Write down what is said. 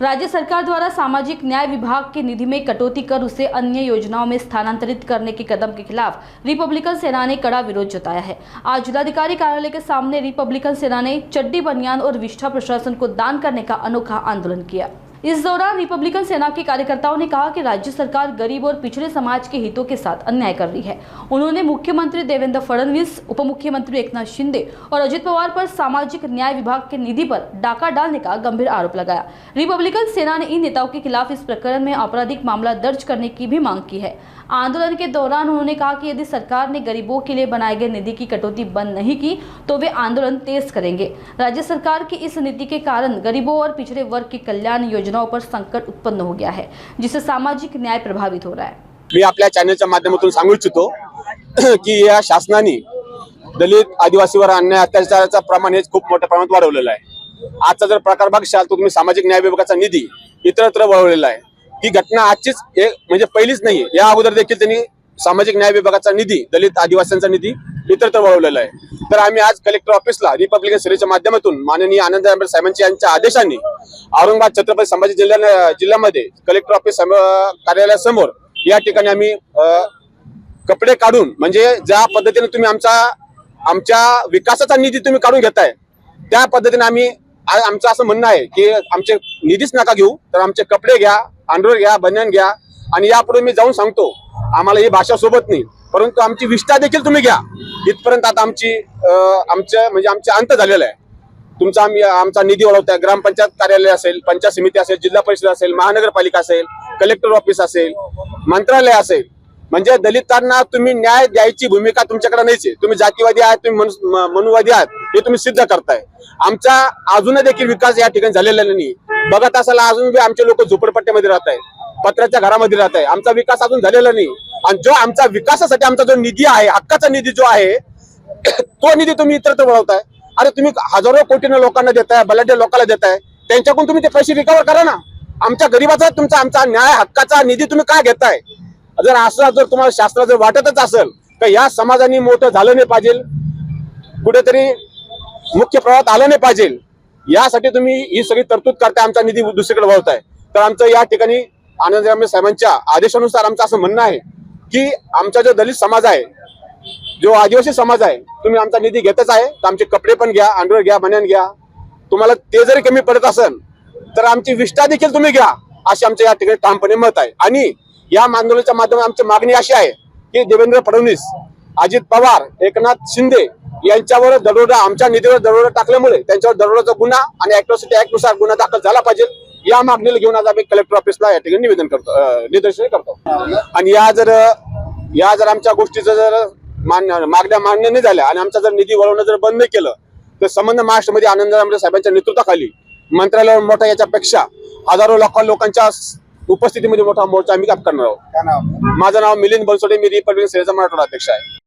राज्य सरकार द्वारा सामाजिक न्याय विभाग के निधि में कटौती कर उसे अन्य योजनाओं में स्थानांतरित करने के कदम के खिलाफ रिपब्लिकन सेना ने कड़ा विरोध जताया है। आज जिलाधिकारी कार्यालय के सामने रिपब्लिकन सेना ने चड्डी बनियान और विष्ठा प्रशासन को दान करने का अनोखा आंदोलन किया। इस दौरान रिपब्लिकन सेना के कार्यकर्ताओं ने कहा कि राज्य सरकार गरीब और पिछड़े समाज के हितों के साथ अन्याय कर रही है। उन्होंने मुख्यमंत्री देवेंद्र फडणवीस, उप मुख्यमंत्री एकनाथ शिंदे और अजित पवार पर सामाजिक न्याय विभाग के निधि पर डाका डालने का गंभीर आरोप लगाया। रिपब्लिकन सेना ने इन नेताओं के खिलाफ इस प्रकरण में आपराधिक मामला दर्ज करने की भी मांग की है। आंदोलन के दौरान उन्होंने कहा कि यदि सरकार ने गरीबों के लिए बनाए गए निधि की कटौती बंद नहीं की तो वे आंदोलन तेज करेंगे। राज्य सरकार की इस नीति के कारण गरीबों और पिछड़े वर्ग की कल्याण योजनाओं पर संकट उत्पन्न हो गया है, जिससे सामाजिक न्याय प्रभावित हो रहा है। मी आपल्या चॅनलच्या माध्यमातून सांगू इच्छितो की या शासनाने दलित आदिवासीवर अन्याय अत्याचाराचं प्रमाण हे खूप मोठ्या प्रमाणात वाढवलेलं आहे। आजचा जर प्रकार बघशाल तर तुम्ही सामाजिक न्याय विभागाचा निधी इतरत्र वळवलेला आहे। ही घटना आजचीच म्हणजे पहिलीच नाही, या अगोदर देखील त्यांनी सामाजिक न्याय विभागाचा निधी दलित आदिवासींचा निधी इतरत्र वळवलेला आहे। तर आम्ही आज कलेक्टर ऑफिसला रिपब्लिकन सेनेच्या माध्यमातून माननीय आनंदराव साहेबांच्या यांच्या आदेशाने औरंगाबाद छत्रपती संभाजी जिल्ह्यामध्ये कलेक्टर ऑफिस कार्यालयासमोर या ठिकाणी आम्ही कपडे काढून, म्हणजे ज्या पद्धतीने तुम्ही आमच्या विकासाचा निधी तुम्ही काढून घेताय त्या पद्धतीने आम्ही आमचं असं म्हणणं आहे की आमचे निधीच नका घेऊ, तर आमचे कपडे घ्या, अंडरवेअर घ्या, बनियान घ्या। आणि यापुढे मी जाऊन सांगतो आम्हाला ही भाषा सोबत नाही, परंतु आमची विष्ठा देखील तुम्ही घ्या। इथपर्यंत आता आमचा अंत झालेला आहे। तुमचा आमचा निधी वळवताय, ग्रामपंचायत कार्यालय असेल, पंचायत समिती असेल, जिल्हा परिषद असेल, महानगरपालिका असेल, कलेक्टर ऑफिस असेल, मंत्रालय असेल, म्हणजे दलितांना तुम्ही न्याय द्यायची भूमिका तुमच्याकडे नाहीच आहे। तुम्ही जातीवादी आहात, तुम्ही मनुवादी आहात, हे तुम्ही सिद्ध करताय। आमचा अजून देखील विकास या ठिकाणी झालेला नाही। बघत असाल अजून आमचे लोक झोपडपट्ट्यामध्ये राहत आहेत, पत्र्याच्या घरामध्ये राहत आहे। आमचा विकास अजून झालेला नाही आणि जो आमचा विकासासाठी आमचा जो निधी आहे, हक्काचा निधी जो आहे तो निधी तुम्ही इतरत्र वळवताय। अरे तुम्ही हजारो कोटीने लोकांना देताय, बलाढ्य लोकांना देताय, त्यांच्याकडून तुम्ही ते पैसे रिकव्हर करा ना। आमच्या गरीबाचा आमचा न्याय हक्काचा निधी तुम्ही काय घेताय? जर तुम्हाला शास्त्र जर वाटतच असेल तर या समाजाने मोठं झालं नाही पाहिजे, कुठेतरी मुख्य प्रवाहात आलं नाही पाहिजे, यासाठी तुम्ही ही सगळी तरतूद करताय, आमचा निधी दुसरीकडे वळवताय। तर आमचं या ठिकाणी आनंदराव साहेबांच्या आदेशानुसार आमचं असं म्हणणं आहे की आमचा जो दलित समाज आहे, जो आदिवासी समाज आहे, तुम्ही आमचा निधी घेतच आहे तर आमचे कपडे पण घ्या, अंडरवेअर घ्या, बनियान घ्या। तुम्हाला ते जरी कमी पडत असेल तर आमची विष्ठा देखील तुम्ही घ्या, असे आमच्या या ठिकाणी ठामपणे मत आहे। आणि या आंदोलनाच्या माध्यमातून आमची मागणी अशी आहे की देवेंद्र फडणवीस, अजित पवार, एकनाथ शिंदे यांच्यावर दरोडा, आमच्या निधीवर दरोडा टाकल्यामुळे त्यांच्यावर दरोड्याचा गुन्हा आणि अॅट्रॉसिटी ऍक्ट नुसार गुन्हा दाखल झाला पाहिजे, या मागणीला घेऊन आज आम्ही कलेक्टर ऑफिसला या ठिकाणी निदर्शन करतो। आणि या जर आमच्या गोष्टीचं जर मागण्या मान्य नाही झाल्या आणि आमचा जर निधी वळवणं जर बंद नाही केलं तर संबंध महाराष्ट्रामध्ये आनंदराव साहेबांच्या नेतृत्वाखाली मंत्रालयावर मोठा, याच्यापेक्षा हजारो लोकांच्या उपस्थितीमध्ये मोठा मोर्चा आम्ही करणार आहोत। माझं नाव मिलिंद बनसोडे, मी रिपब्लिकन सेनेचा मराठवाडा अध्यक्ष आहे।